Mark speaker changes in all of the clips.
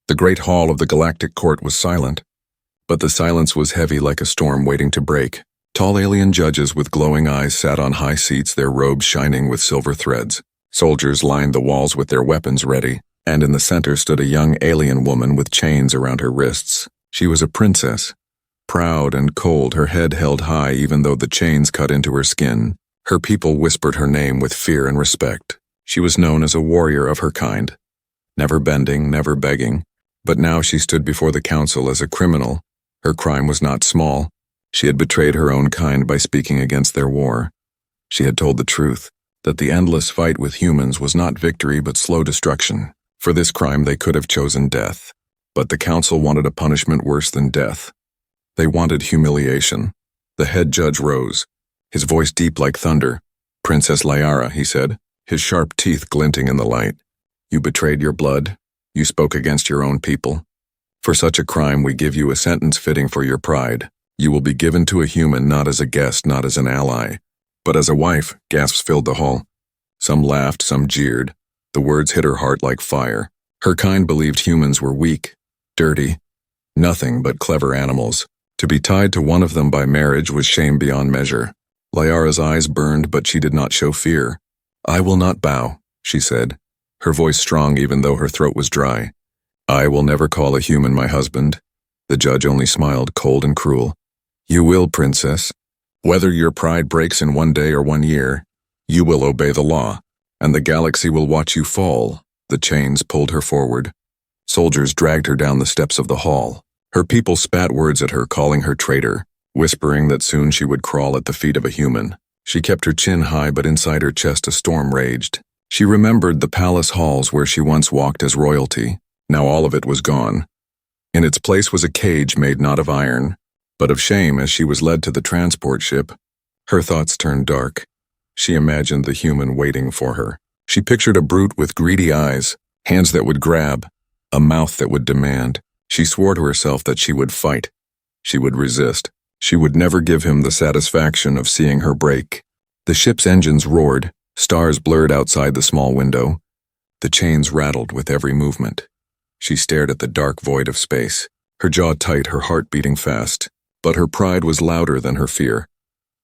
Speaker 1: The great hall of the galactic court was silent, but the silence was heavy like a storm waiting to break. Tall alien judges with glowing eyes sat on high seats, their robes shining with silver threads. Soldiers lined the walls with their weapons ready, and in the center stood a young alien woman with chains around her wrists. She was a princess, proud and cold, her head held high even though the chains cut into her skin. Her people whispered her name with fear and respect. She was known as a warrior of her kind, never bending, never begging. But now she stood before the council as a criminal. Her crime was not small. She had betrayed her own kind by speaking against their war. She had told the truth, that the endless fight with humans was not victory but slow destruction. For this crime they could have chosen death. But the council wanted a punishment worse than death. They wanted humiliation. The head judge rose, his voice deep like thunder. "Princess Liara," he said, his sharp teeth glinting in the light. "You betrayed your blood. You spoke against your own people. For such a crime we give you a sentence fitting for your pride. You will be given to a human not as a guest, not as an ally, but as a wife." Gasps filled the hall. Some laughed, some jeered. The words hit her heart like fire. Her kind believed humans were weak, dirty, nothing but clever animals. To be tied to one of them by marriage was shame beyond measure. Liara's eyes burned, but she did not show fear. "I will not bow," she said, her voice strong even though her throat was dry. "I will never call a human my husband." The judge only smiled, cold and cruel. "You will, princess. Whether your pride breaks in 1 day or 1 year, you will obey the law, and the galaxy will watch you fall." The chains pulled her forward. Soldiers dragged her down the steps of the hall. Her people spat words at her, calling her traitor, whispering that soon she would crawl at the feet of a human. She kept her chin high, but inside her chest a storm raged. She remembered the palace halls where she once walked as royalty. Now all of it was gone. In its place was a cage made not of iron, but of shame. As she was led to the transport ship, her thoughts turned dark. She imagined the human waiting for her. She pictured a brute with greedy eyes, hands that would grab, a mouth that would demand. She swore to herself that she would fight. She would resist. She would never give him the satisfaction of seeing her break. The ship's engines roared, stars blurred outside the small window. The chains rattled with every movement. She stared at the dark void of space, her jaw tight, her heart beating fast. But her pride was louder than her fear.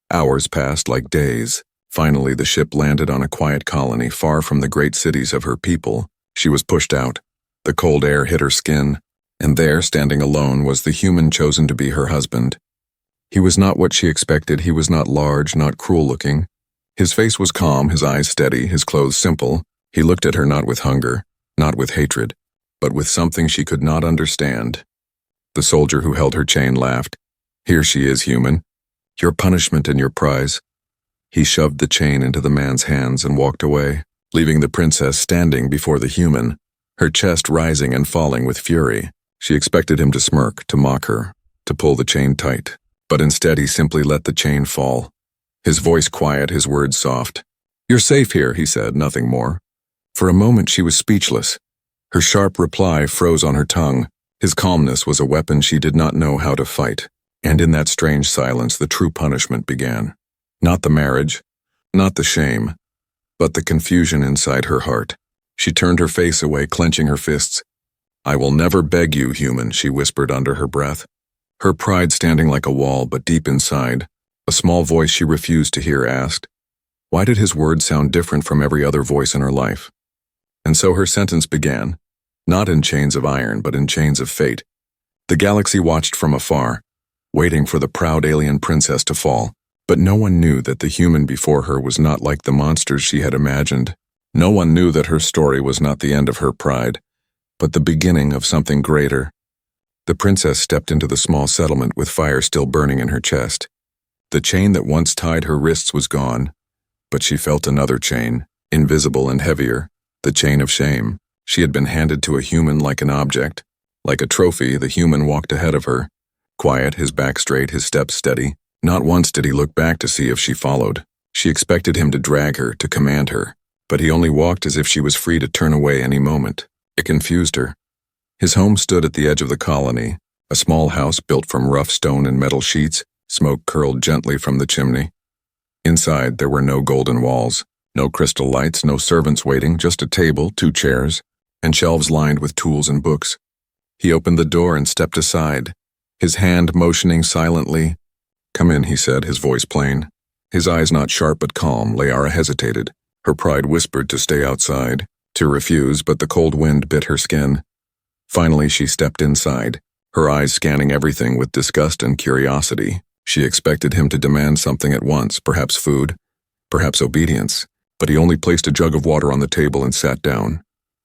Speaker 1: Hours passed like days. Finally, the ship landed on a quiet colony far from the great cities of her people. She was pushed out. The cold air hit her skin, and there, standing alone, was the human chosen to be her husband. He was not what she expected. He was not large, not cruel-looking. His face was calm, his eyes steady, his clothes simple. He looked at her not with hunger, not with hatred, but with something she could not understand. The soldier who held her chain laughed. "Here she is, human. Your punishment and your prize." He shoved the chain into the man's hands and walked away, leaving the princess standing before the human, her chest rising and falling with fury. She expected him to smirk, to mock her, to pull the chain tight. But instead he simply let the chain fall. His voice quiet, his words soft. "You're safe here," he said, nothing more. For a moment she was speechless. Her sharp reply froze on her tongue. His calmness was a weapon she did not know how to fight. And in that strange silence the true punishment began. Not the marriage, not the shame, but the confusion inside her heart. She turned her face away, clenching her fists. "I will never beg you, human," she whispered under her breath. Her pride standing like a wall, but deep inside, a small voice she refused to hear asked, why did his words sound different from every other voice in her life? And so her sentence began, not in chains of iron, but in chains of fate. The galaxy watched from afar, waiting for the proud alien princess to fall. But no one knew that the human before her was not like the monsters she had imagined. No one knew that her story was not the end of her pride, but the beginning of something greater. The princess stepped into the small settlement with fire still burning in her chest. The chain that once tied her wrists was gone, but she felt another chain, invisible and heavier, the chain of shame. She had been handed to a human like an object. Like a trophy, the human walked ahead of her, quiet, his back straight, his steps steady. Not once did he look back to see if she followed. She expected him to drag her, to command her, but he only walked as if she was free to turn away any moment. It confused her. His home stood at the edge of the colony, a small house built from rough stone and metal sheets. Smoke curled gently from the chimney. Inside, there were no golden walls, no crystal lights, no servants waiting, just a table, 2 chairs, and shelves lined with tools and books. He opened the door and stepped aside, his hand motioning silently. "Come in," he said, his voice plain. His eyes not sharp but calm. Liara hesitated. Her pride whispered to stay outside, to refuse, but the cold wind bit her skin. Finally, she stepped inside, her eyes scanning everything with disgust and curiosity. She expected him to demand something at once, perhaps food, perhaps obedience, but he only placed a jug of water on the table and sat down,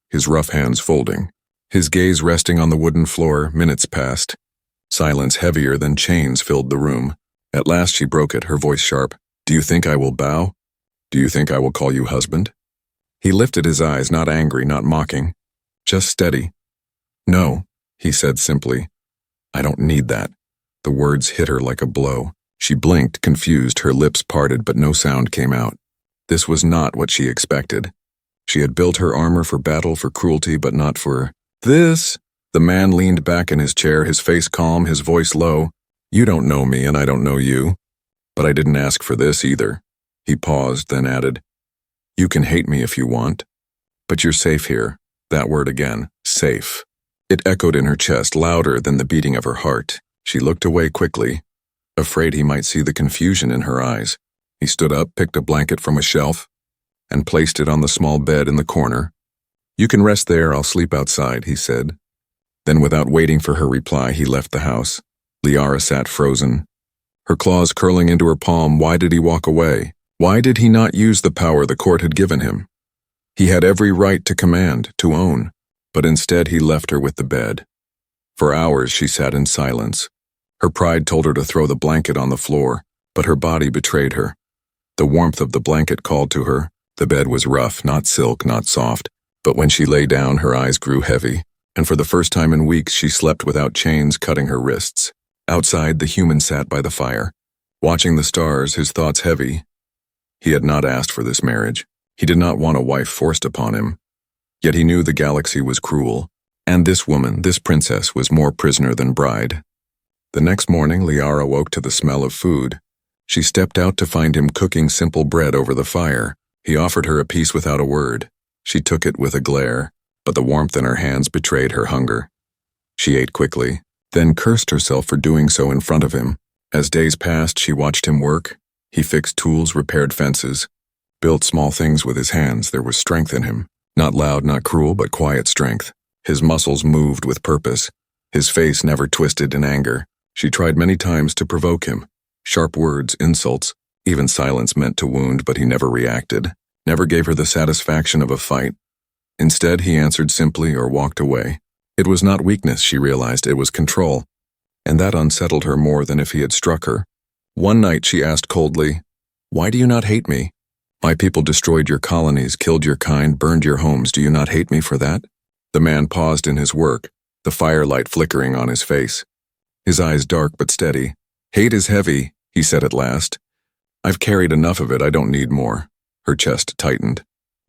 Speaker 1: his rough hands folding. His gaze resting on the wooden floor. Minutes passed. Silence heavier than chains filled the room. At last she broke it, her voice sharp. "Do you think I will bow? Do you think I will call you husband?" He lifted his eyes, not angry, not mocking, just steady. "No," he said simply. "I don't need that." The words hit her like a blow. She blinked, confused, her lips parted, but no sound came out. This was not what she expected. She had built her armor for battle, for cruelty, but not for this. The man leaned back in his chair, his face calm, his voice low. "You don't know me, and I don't know you. But I didn't ask for this either." He paused, then added, "You can hate me if you want. But you're safe here." That word again, safe. It echoed in her chest, louder than the beating of her heart. She looked away quickly, afraid he might see the confusion in her eyes. He stood up, picked a blanket from a shelf, and placed it on the small bed in the corner. "You can rest there, I'll sleep outside," he said. Then, without waiting for her reply, he left the house. Liara sat frozen, her claws curling into her palm. Why did he walk away? Why did he not use the power the court had given him? He had every right to command, to own, but instead he left her with the bed. For hours she sat in silence. Her pride told her to throw the blanket on the floor, but her body betrayed her. The warmth of the blanket called to her. The bed was rough, not silk, not soft, but when she lay down, her eyes grew heavy, and for the first time in weeks she slept without chains cutting her wrists. Outside, the human sat by the fire, watching the stars, his thoughts heavy. He had not asked for this marriage. He did not want a wife forced upon him. Yet he knew the galaxy was cruel, and this woman, this princess, was more prisoner than bride. The next morning, Liara woke to the smell of food. She stepped out to find him cooking simple bread over the fire. He offered her a piece without a word. She took it with a glare, but the warmth in her hands betrayed her hunger. She ate quickly, then cursed herself for doing so in front of him. As days passed, she watched him work. He fixed tools, repaired fences, built small things with his hands. There was strength in him. Not loud, not cruel, but quiet strength. His muscles moved with purpose. His face never twisted in anger. She tried many times to provoke him. Sharp words, insults, even silence meant to wound, but he never reacted, never gave her the satisfaction of a fight. Instead, he answered simply or walked away. It was not weakness, she realized, it was control, and that unsettled her more than if he had struck her. One night she asked coldly, "Why do you not hate me? My people destroyed your colonies, killed your kind, burned your homes. Do you not hate me for that?" The man paused in his work, the firelight flickering on his face. His eyes dark but steady. "Hate is heavy," he said at last. "I've carried enough of it, I don't need more." Her chest tightened.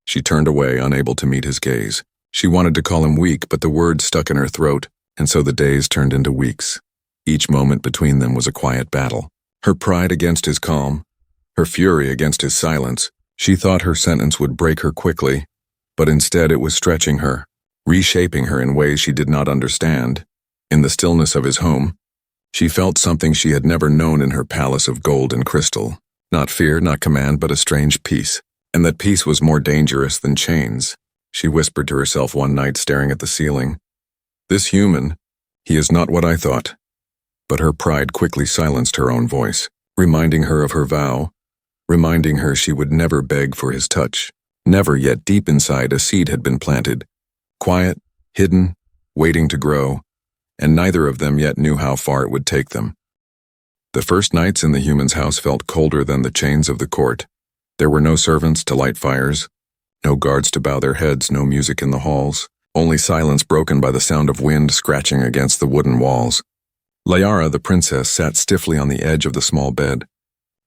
Speaker 1: She turned away, unable to meet his gaze. She wanted to call him weak, but the words stuck in her throat, and so the days turned into weeks. Each moment between them was a quiet battle. Her pride against his calm, her fury against his silence. She thought her sentence would break her quickly, but instead it was stretching her, reshaping her in ways she did not understand. In the stillness of his home, she felt something she had never known in her palace of gold and crystal. Not fear, not command, but a strange peace. And that peace was more dangerous than chains. She whispered to herself one night, staring at the ceiling. "This human, he is not what I thought." But her pride quickly silenced her own voice, reminding her of her vow, reminding her she would never beg for his touch. Never, yet deep inside a seed had been planted. Quiet, hidden, waiting to grow, and neither of them yet knew how far it would take them. The first nights in the human's house felt colder than the chains of the court. There were no servants to light fires, no guards to bow their heads, no music in the halls, only silence broken by the sound of wind scratching against the wooden walls. Liara, the princess, sat stiffly on the edge of the small bed,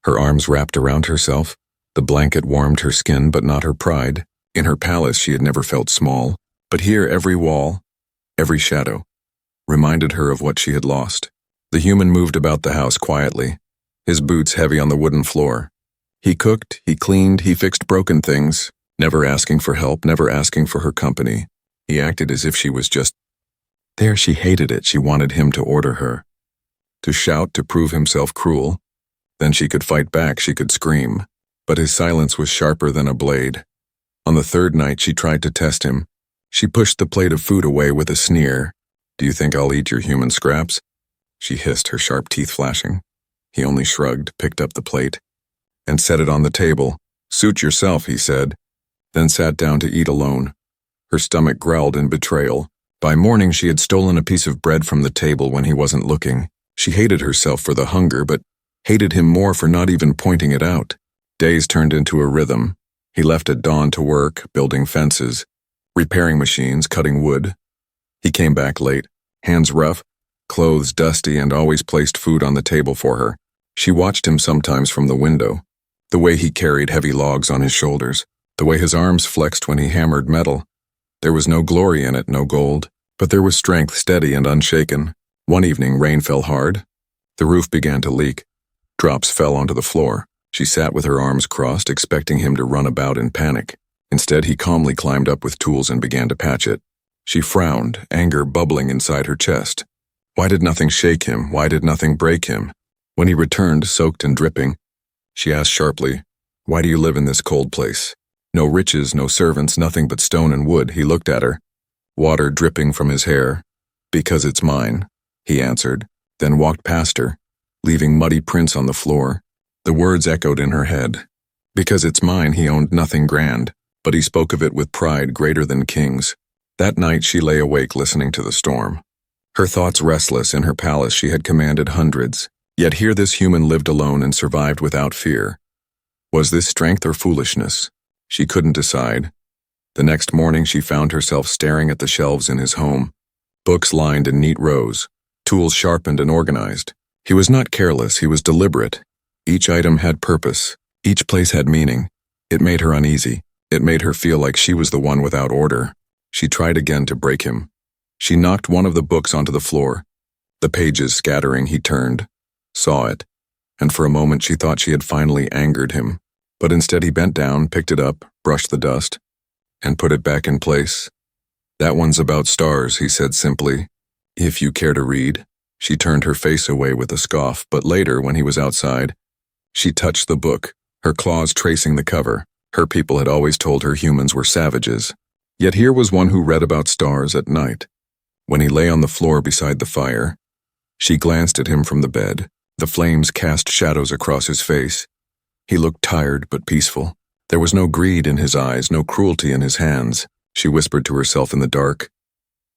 Speaker 1: her arms wrapped around herself. The blanket warmed her skin, but not her pride. In her palace she had never felt small, but here every wall, every shadow, reminded her of what she had lost. The human moved about the house quietly, his boots heavy on the wooden floor. He cooked, he cleaned, he fixed broken things, never asking for help, never asking for her company. He acted as if she was just There she hated it. She wanted him to order her. To shout, to prove himself cruel. Then she could fight back, she could scream. But his silence was sharper than a blade. On the third night she tried to test him. She pushed the plate of food away with a sneer. "Do you think I'll eat your human scraps?" she hissed, her sharp teeth flashing. He only shrugged, picked up the plate, and set it on the table. "Suit yourself," he said, then sat down to eat alone. Her stomach growled in betrayal. By morning she had stolen a piece of bread from the table when he wasn't looking. She hated herself for the hunger, but hated him more for not even pointing it out. Days turned into a rhythm. He left at dawn to work, building fences, repairing machines, cutting wood. He came back late, hands rough, clothes dusty, and always placed food on the table for her. She watched him sometimes from the window, the way he carried heavy logs on his shoulders, the way his arms flexed when he hammered metal. There was no glory in it, no gold, but there was strength, steady and unshaken. One evening, rain fell hard. The roof began to leak. Drops fell onto the floor. She sat with her arms crossed, expecting him to run about in panic. Instead, he calmly climbed up with tools and began to patch it. She frowned, anger bubbling inside her chest. Why did nothing shake him? Why did nothing break him? When he returned, soaked and dripping, she asked sharply, "Why do you live in this cold place? No riches, no servants, nothing but stone and wood." He looked at her, water dripping from his hair. "Because it's mine," he answered, then walked past her, leaving muddy prints on the floor. The words echoed in her head. Because it's mine, he owned nothing grand, but he spoke of it with pride greater than kings. That night she lay awake listening to the storm. Her thoughts restless. In her palace she had commanded hundreds, yet here this human lived alone and survived without fear. Was this strength or foolishness? She couldn't decide. The next morning she found herself staring at the shelves in his home. Books lined in neat rows, tools sharpened and organized. He was not careless, he was deliberate. Each item had purpose. Each place had meaning. It made her uneasy. It made her feel like she was the one without order. She tried again to break him. She knocked one of the books onto the floor. The pages scattering, he turned, saw it, and for a moment she thought she had finally angered him. But instead he bent down, picked it up, brushed the dust, and put it back in place. "That one's about stars," he said simply. "If you care to read." She turned her face away with a scoff, but later, when he was outside, she touched the book, her claws tracing the cover. Her people had always told her humans were savages. Yet here was one who read about stars at night. When he lay on the floor beside the fire, she glanced at him from the bed. The flames cast shadows across his face. He looked tired but peaceful. There was no greed in his eyes, no cruelty in his hands. She whispered to herself in the dark,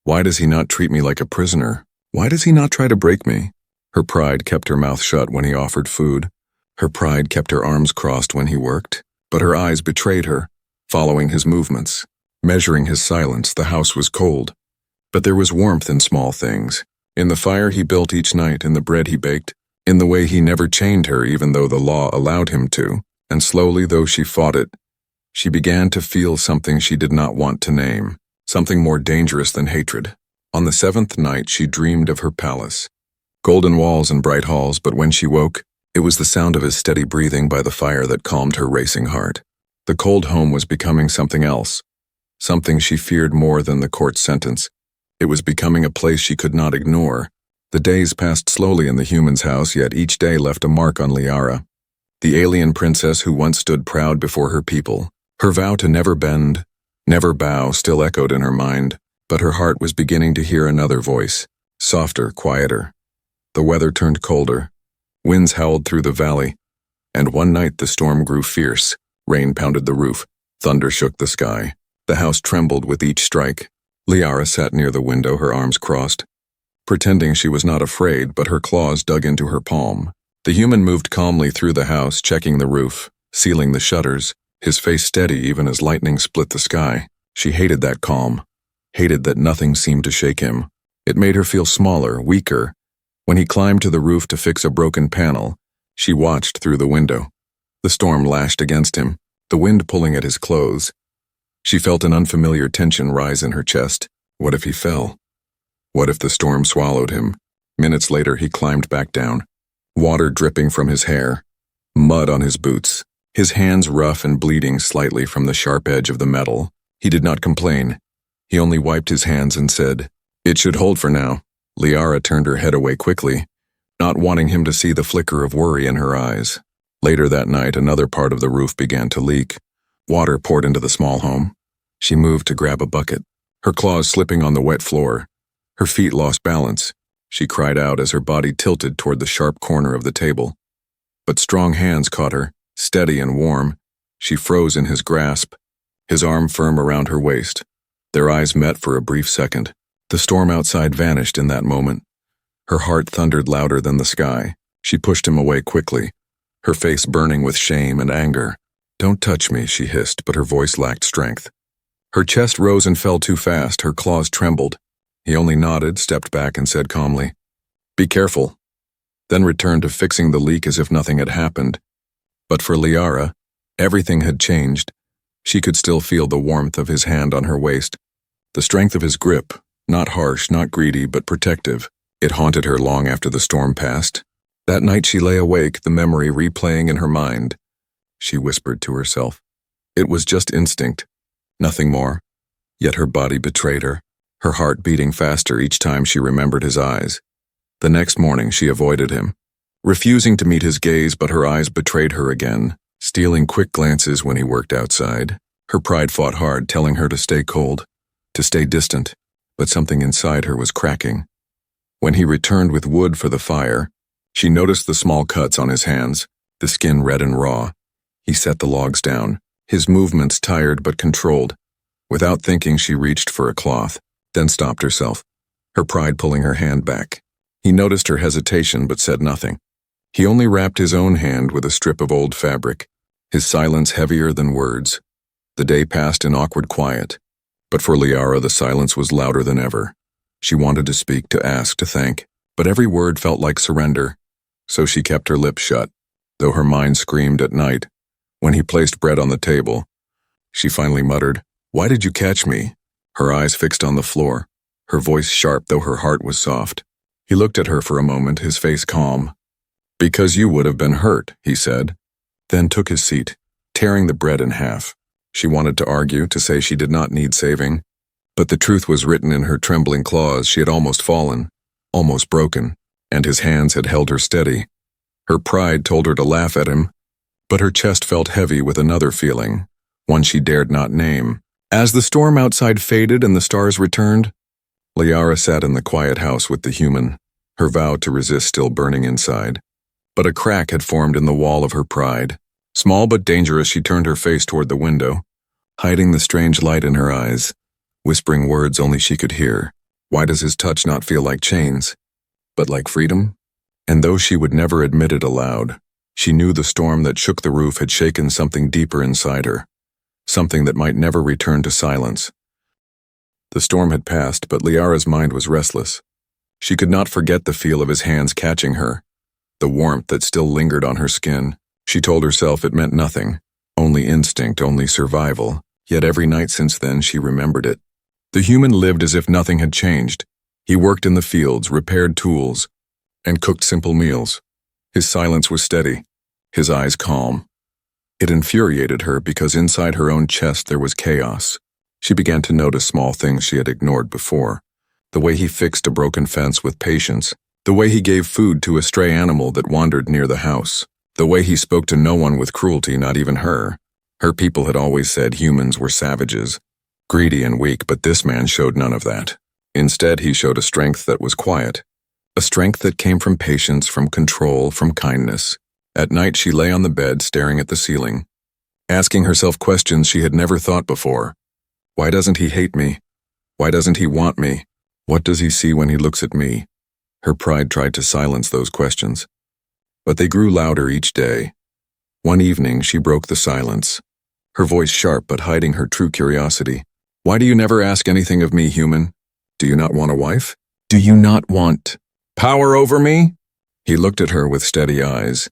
Speaker 1: "Why does he not treat me like a prisoner? Why does he not try to break me?" Her pride kept her mouth shut when he offered food. Her pride kept her arms crossed when he worked. But her eyes betrayed her, following his movements, measuring his silence. The house was cold, but there was warmth in small things. In the fire he built each night, in the bread he baked, in the way he never chained her even though the law allowed him to. And slowly, though she fought it, she began to feel something she did not want to name, something more dangerous than hatred. On the seventh night she dreamed of her palace, golden walls and bright halls, but when she woke, it was the sound of his steady breathing by the fire that calmed her racing heart. The cold home was becoming something else, something she feared more than the court sentence. It was becoming a place she could not ignore. The days passed slowly in the human's house, yet each day left a mark on Liara, the alien princess who once stood proud before her people. Her vow to never bend, never bow still echoed in her mind, but her heart was beginning to hear another voice, softer, quieter. The weather turned colder. Winds howled through the valley, and one night the storm grew fierce. Rain pounded the roof, thunder shook the sky. The house trembled with each strike. Liara sat near the window, her arms crossed, pretending she was not afraid, but her claws dug into her palm. The human moved calmly through the house, checking the roof, sealing the shutters, his face steady even as lightning split the sky. She hated that calm, hated that nothing seemed to shake him. It made her feel smaller, weaker. When he climbed to the roof to fix a broken panel, she watched through the window. The storm lashed against him, the wind pulling at his clothes. She felt an unfamiliar tension rise in her chest. What if he fell? What if the storm swallowed him? Minutes later he climbed back down, water dripping from his hair, mud on his boots, his hands rough and bleeding slightly from the sharp edge of the metal. He did not complain. He only wiped his hands and said, It should hold for now. Liara turned her head away quickly, not wanting him to see the flicker of worry in her eyes. Later that night, another part of the roof began to leak. Water poured into the small home. She moved to grab a bucket, her claws slipping on the wet floor. Her feet lost balance. She cried out as her body tilted toward the sharp corner of the table. But strong hands caught her, steady and warm. She froze in his grasp, his arm firm around her waist. Their eyes met for a brief second. The storm outside vanished in that moment. Her heart thundered louder than the sky. She pushed him away quickly, her face burning with shame and anger. "Don't touch me," she hissed, but her voice lacked strength. Her chest rose and fell too fast, her claws trembled. He only nodded, stepped back, and said calmly, "Be careful," then returned to fixing the leak as if nothing had happened. But for Liara, everything had changed. She could still feel the warmth of his hand on her waist, the strength of his grip, not harsh, not greedy, but protective. It haunted her long after the storm passed. That night she lay awake, the memory replaying in her mind. She whispered to herself. It was just instinct, nothing more. Yet her body betrayed her, her heart beating faster each time she remembered his eyes. The next morning she avoided him, refusing to meet his gaze, but her eyes betrayed her again, stealing quick glances when he worked outside. Her pride fought hard, telling her to stay cold, to stay distant, but something inside her was cracking. When he returned with wood for the fire, she noticed the small cuts on his hands, the skin red and raw. He set the logs down, his movements tired but controlled. Without thinking, she reached for a cloth, then stopped herself, her pride pulling her hand back. He noticed her hesitation but said nothing. He only wrapped his own hand with a strip of old fabric, his silence heavier than words. The day passed in awkward quiet, but for Liara the silence was louder than ever. She wanted to speak, to ask, to thank, but every word felt like surrender, so she kept her lips shut, though her mind screamed at night. When he placed bread on the table, she finally muttered, "Why did you catch me?" Her eyes fixed on the floor, her voice sharp though her heart was soft. He looked at her for a moment, his face calm. "Because you would have been hurt," he said, then took his seat, tearing the bread in half. She wanted to argue, to say she did not need saving, but the truth was written in her trembling claws. She had almost fallen, almost broken, and his hands had held her steady. Her pride told her to laugh at him, but her chest felt heavy with another feeling, one she dared not name. As the storm outside faded and the stars returned, Liara sat in the quiet house with the human, her vow to resist still burning inside. But a crack had formed in the wall of her pride. Small but dangerous, she turned her face toward the window, hiding the strange light in her eyes, whispering words only she could hear. Why does his touch not feel like chains, but like freedom? And though she would never admit it aloud, she knew the storm that shook the roof had shaken something deeper inside her, something that might never return to silence. The storm had passed, but Liara's mind was restless. She could not forget the feel of his hands catching her, the warmth that still lingered on her skin. She told herself it meant nothing, only instinct, only survival, yet every night since then she remembered it. The human lived as if nothing had changed. He worked in the fields, repaired tools, and cooked simple meals. His silence was steady, his eyes calm. It infuriated her because inside her own chest there was chaos. She began to notice small things she had ignored before. The way he fixed a broken fence with patience, the way he gave food to a stray animal that wandered near the house, the way he spoke to no one with cruelty, not even her. Her people had always said humans were savages, greedy and weak, but this man showed none of that. Instead, he showed a strength that was quiet, a strength that came from patience, from control, from kindness. At night, she lay on the bed, staring at the ceiling, asking herself questions she had never thought before. Why doesn't he hate me? Why doesn't he want me? What does he see when he looks at me? Her pride tried to silence those questions, but they grew louder each day. One evening, she broke the silence, her voice sharp but hiding her true curiosity. Why do you never ask anything of me, human? Do you not want a wife? Do you not want power over me? He looked at her with steady eyes,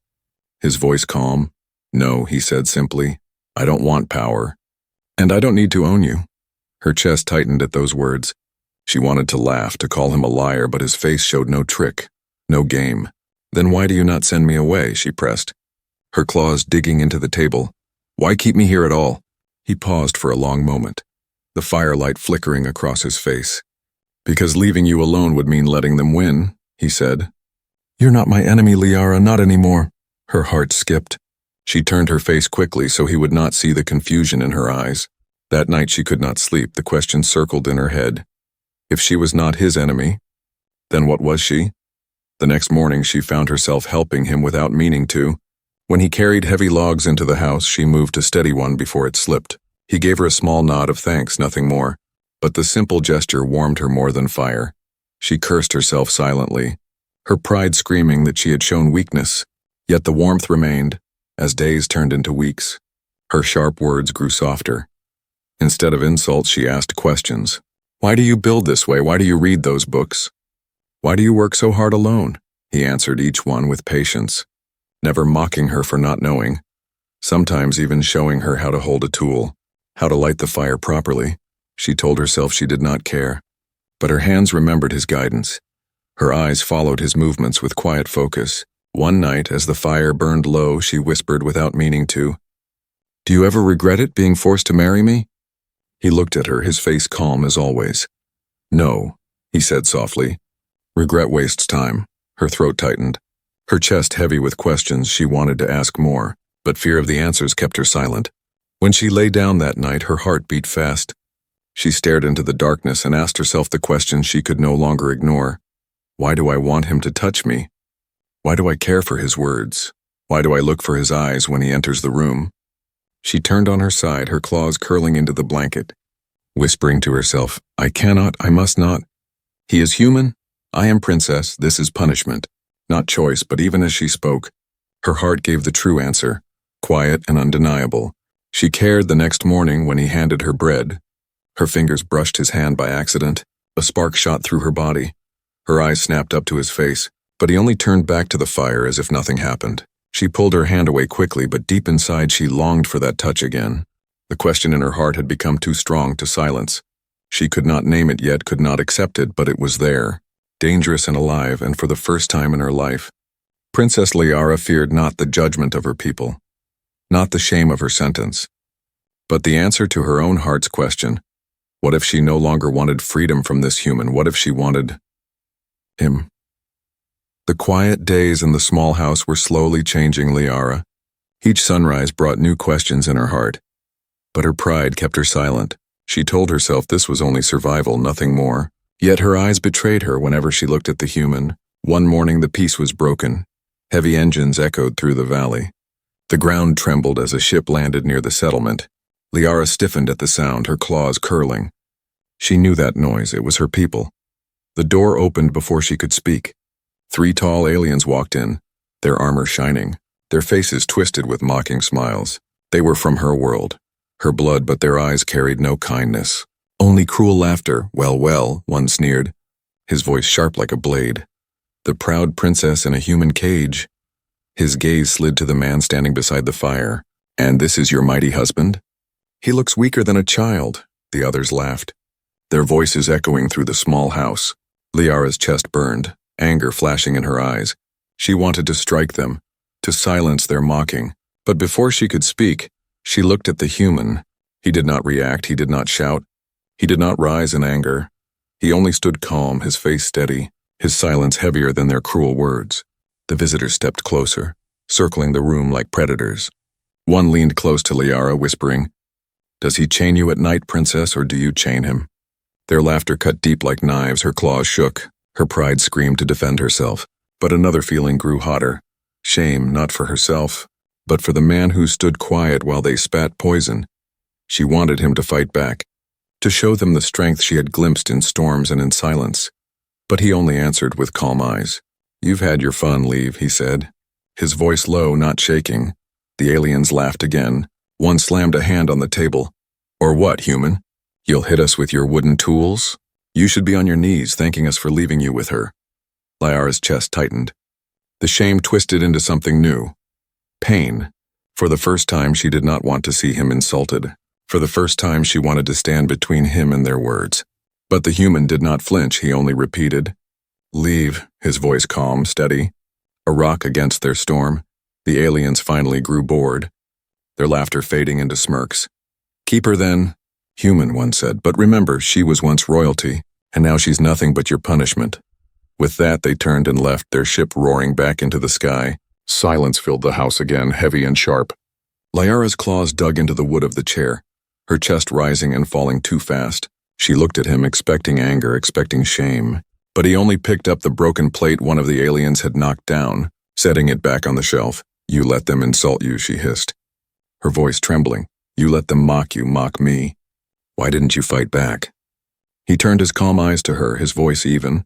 Speaker 1: his voice calm. No, he said simply, I don't want power, and I don't need to own you. Her chest tightened at those words. She wanted to laugh, to call him a liar, but his face showed no trick, no game. Then why do you not send me away? She pressed, her claws digging into the table. Why keep me here at all? He paused for a long moment, the firelight flickering across his face. Because leaving you alone would mean letting them win, he said. You're not my enemy, Liara, not anymore. Her heart skipped. She turned her face quickly so he would not see the confusion in her eyes. That night she could not sleep. The question circled in her head. If she was not his enemy, then what was she? The next morning she found herself helping him without meaning to. When he carried heavy logs into the house, she moved to steady one before it slipped. He gave her a small nod of thanks, nothing more. But the simple gesture warmed her more than fire. She cursed herself silently, her pride screaming that she had shown weakness. Yet the warmth remained, as days turned into weeks. Her sharp words grew softer. Instead of insults, she asked questions. Why do you build this way? Why do you read those books? Why do you work so hard alone? He answered each one with patience, never mocking her for not knowing, sometimes even showing her how to hold a tool, how to light the fire properly. She told herself she did not care, but her hands remembered his guidance. Her eyes followed his movements with quiet focus. One night, as the fire burned low, she whispered without meaning to, "Do you ever regret it, being forced to marry me?" He looked at her, his face calm as always. "No," he said softly. "Regret wastes time." Her throat tightened, her chest heavy with questions. She wanted to ask more, but fear of the answers kept her silent. When she lay down that night, her heart beat fast. She stared into the darkness and asked herself the question she could no longer ignore. Why do I want him to touch me? Why do I care for his words? Why do I look for his eyes when he enters the room? She turned on her side, her claws curling into the blanket, whispering to herself, I cannot, I must not. He is human. I am princess. This is punishment. Not choice, but even as she spoke, her heart gave the true answer, quiet and undeniable. She cared the next morning when he handed her bread. Her fingers brushed his hand by accident. A spark shot through her body. Her eyes snapped up to his face, but he only turned back to the fire as if nothing happened. She pulled her hand away quickly, but deep inside she longed for that touch again. The question in her heart had become too strong to silence. She could not name it yet, could not accept it, but it was there, dangerous and alive, and for the first time in her life. Princess Liara feared not the judgment of her people, not the shame of her sentence, but the answer to her own heart's question. What if she no longer wanted freedom from this human? What if she wanted him? The quiet days in the small house were slowly changing Liara. Each sunrise brought new questions in her heart, but her pride kept her silent. She told herself this was only survival, nothing more. Yet her eyes betrayed her whenever she looked at the human. One morning the peace was broken. Heavy engines echoed through the valley. The ground trembled as a ship landed near the settlement. Liara stiffened at the sound, her claws curling. She knew that noise. It was her people. The door opened before she could speak. 3 tall aliens walked in, their armor shining, their faces twisted with mocking smiles. They were from her world, her blood, but their eyes carried no kindness. Only cruel laughter. Well, well, one sneered, his voice sharp like a blade. The proud princess in a human cage. His gaze slid to the man standing beside the fire. And this is your mighty husband? He looks weaker than a child, the others laughed, their voices echoing through the small house. Liara's chest burned, anger flashing in her eyes. She wanted to strike them, to silence their mocking. But before she could speak, she looked at the human. He did not react, he did not shout, he did not rise in anger. He only stood calm, his face steady, his silence heavier than their cruel words. The visitors stepped closer, circling the room like predators. One leaned close to Liara, whispering, Does he chain you at night, princess, or do you chain him? Their laughter cut deep like knives, her claws shook, her pride screamed to defend herself. But another feeling grew hotter. Shame, not for herself, but for the man who stood quiet while they spat poison. She wanted him to fight back, to show them the strength she had glimpsed in storms and in silence. But he only answered with calm eyes. You've had your fun, leave, he said, his voice low, not shaking. The aliens laughed again. One slammed a hand on the table. Or what, human? You'll hit us with your wooden tools? You should be on your knees thanking us for leaving you with her. Liara's chest tightened. The shame twisted into something new. Pain. For the first time she did not want to see him insulted. For the first time she wanted to stand between him and their words. But the human did not flinch, he only repeated, Leave, his voice calm, steady. A rock against their storm. The aliens finally grew bored, their laughter fading into smirks. Keep her then, human, one said, but remember, she was once royalty, and now she's nothing but your punishment." With that, they turned and left, their ship roaring back into the sky. Silence filled the house again, heavy and sharp. Liara's claws dug into the wood of the chair, her chest rising and falling too fast. She looked at him, expecting anger, expecting shame. But he only picked up the broken plate one of the aliens had knocked down, setting it back on the shelf. "You let them insult you," she hissed, her voice trembling. "You let them mock you, mock me. Why didn't you fight back?" He turned his calm eyes to her, his voice even.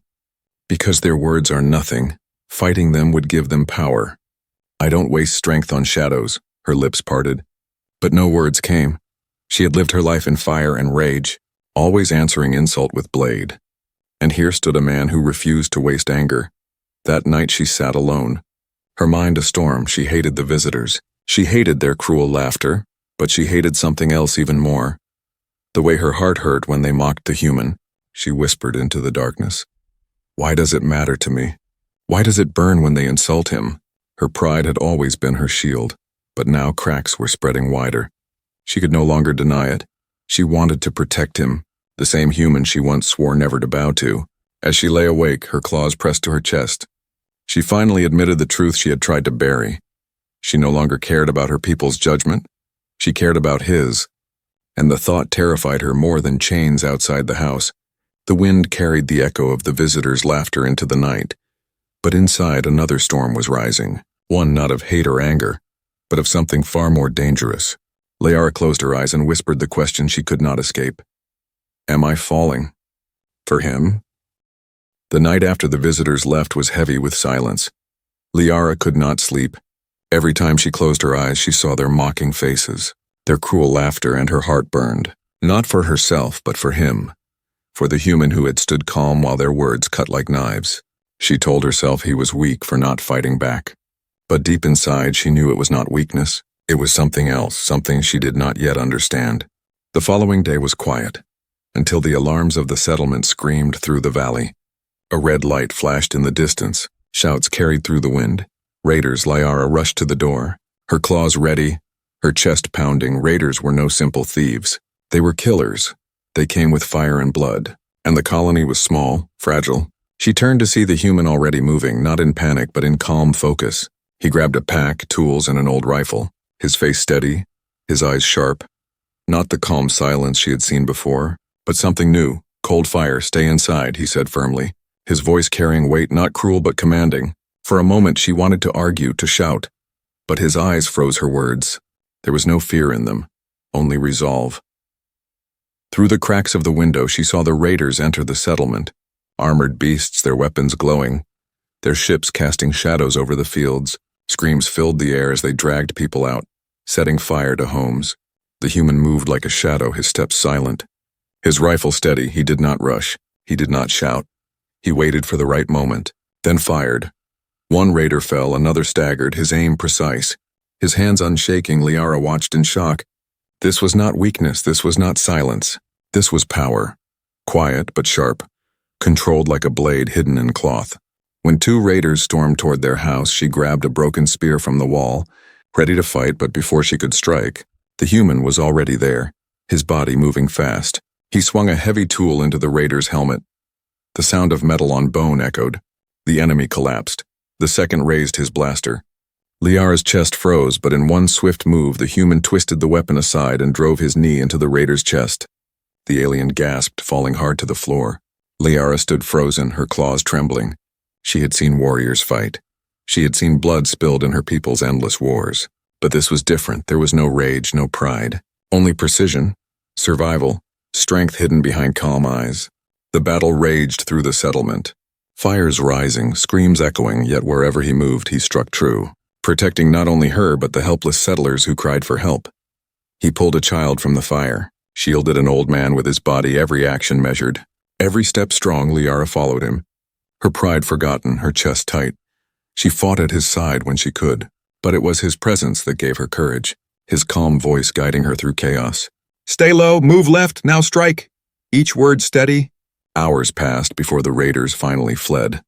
Speaker 1: "Because their words are nothing. Fighting them would give them power. I don't waste strength on shadows." Her lips parted. But no words came. She had lived her life in fire and rage, always answering insult with blade. And here stood a man who refused to waste anger. That night she sat alone, her mind a storm. She hated the visitors. She hated their cruel laughter, but she hated something else even more. The way her heart hurt when they mocked the human. She whispered into the darkness. "Why does it matter to me? Why does it burn when they insult him?" Her pride had always been her shield, but now cracks were spreading wider. She could no longer deny it. She wanted to protect him, the same human she once swore never to bow to. As she lay awake, her claws pressed to her chest, she finally admitted the truth she had tried to bury. She no longer cared about her people's judgment. She cared about his, and the thought terrified her more than chains outside the house. The wind carried the echo of the visitors' laughter into the night. But inside, another storm was rising, one not of hate or anger, but of something far more dangerous. Liara closed her eyes and whispered the question she could not escape. "Am I falling? For him?" The night after the visitors left was heavy with silence. Liara could not sleep. Every time she closed her eyes, she saw their mocking faces, their cruel laughter, and her heart burned. Not for herself, but for him. For the human who had stood calm while their words cut like knives. She told herself he was weak for not fighting back. But deep inside, she knew it was not weakness. It was something else, something she did not yet understand. The following day was quiet, until the alarms of the settlement screamed through the valley. A red light flashed in the distance. Shouts carried through the wind. Raiders. Liara rushed to the door, her claws ready, her chest pounding. Raiders were no simple thieves. They were killers. They came with fire and blood, and the colony was small, fragile. She turned to see the human already moving, not in panic but in calm focus. He grabbed a pack, tools, and an old rifle, his face steady, his eyes sharp. Not the calm silence she had seen before, but something new. "Cold fire, stay inside," he said firmly, his voice carrying weight, not cruel but commanding. For a moment she wanted to argue, to shout, but his eyes froze her words. There was no fear in them, only resolve. Through the cracks of the window she saw the raiders enter the settlement, armored beasts, their weapons glowing, their ships casting shadows over the fields. Screams filled the air as they dragged people out, setting fire to homes. The human moved like a shadow, his steps silent. His rifle steady, he did not rush, he did not shout. He waited for the right moment, then fired. One raider fell, another staggered, his aim precise. His hands unshaking, Liara watched in shock. This was not weakness, this was not silence. This was power. Quiet but sharp, controlled like a blade hidden in cloth. When two raiders stormed toward their house, she grabbed a broken spear from the wall, ready to fight, but before she could strike, the human was already there, his body moving fast. He swung a heavy tool into the raider's helmet. The sound of metal on bone echoed. The enemy collapsed. The second raised his blaster. Liara's chest froze, but in one swift move, the human twisted the weapon aside and drove his knee into the raider's chest. The alien gasped, falling hard to the floor. Liara stood frozen, her claws trembling. She had seen warriors fight. She had seen blood spilled in her people's endless wars. But this was different. There was no rage, no pride. Only precision, survival, strength hidden behind calm eyes. The battle raged through the settlement. Fires rising, screams echoing, yet wherever he moved, he struck true, protecting not only her but the helpless settlers who cried for help. He pulled a child from the fire, shielded an old man with his body, every action measured. Every step strong, Liara followed him. Her pride forgotten, her chest tight. She fought at his side when she could, but it was his presence that gave her courage, his calm voice guiding her through chaos. "Stay low, move left, now strike." Each word steady. Hours passed before the raiders finally fled,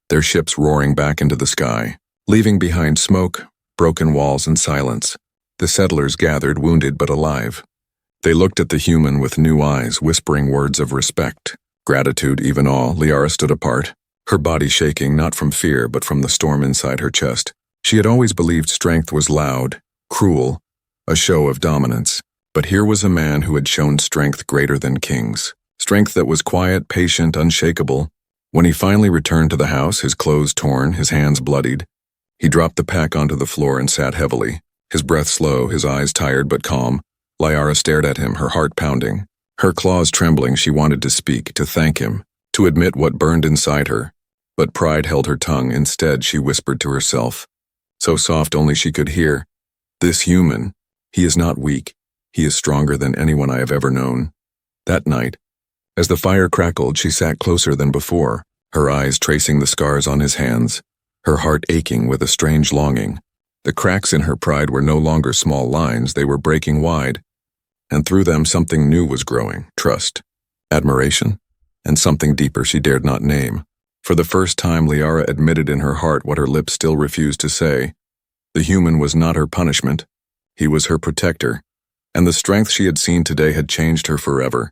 Speaker 1: their ships roaring back into the sky, leaving behind smoke, broken walls, and silence. The settlers gathered, wounded but alive. They looked at the human with new eyes, whispering words of respect. Gratitude, even awe. Liara stood apart, her body shaking not from fear but from the storm inside her chest. She had always believed strength was loud, cruel, a show of dominance. But here was a man who had shown strength greater than kings. Strength that was quiet, patient, unshakable. When he finally returned to the house, his clothes torn, his hands bloodied, he dropped the pack onto the floor and sat heavily, his breath slow, his eyes tired but calm. Liara stared at him, her heart pounding. Her claws trembling, she wanted to speak, to thank him, to admit what burned inside her. But pride held her tongue. Instead, she whispered to herself, so soft only she could hear, "This human, he is not weak. He is stronger than anyone I have ever known." That night, as the fire crackled, she sat closer than before, her eyes tracing the scars on his hands, her heart aching with a strange longing. The cracks in her pride were no longer small lines, they were breaking wide, and through them something new was growing: trust, admiration, and something deeper she dared not name. For the first time, Liara admitted in her heart what her lips still refused to say. The human was not her punishment, he was her protector, and the strength she had seen today had changed her forever.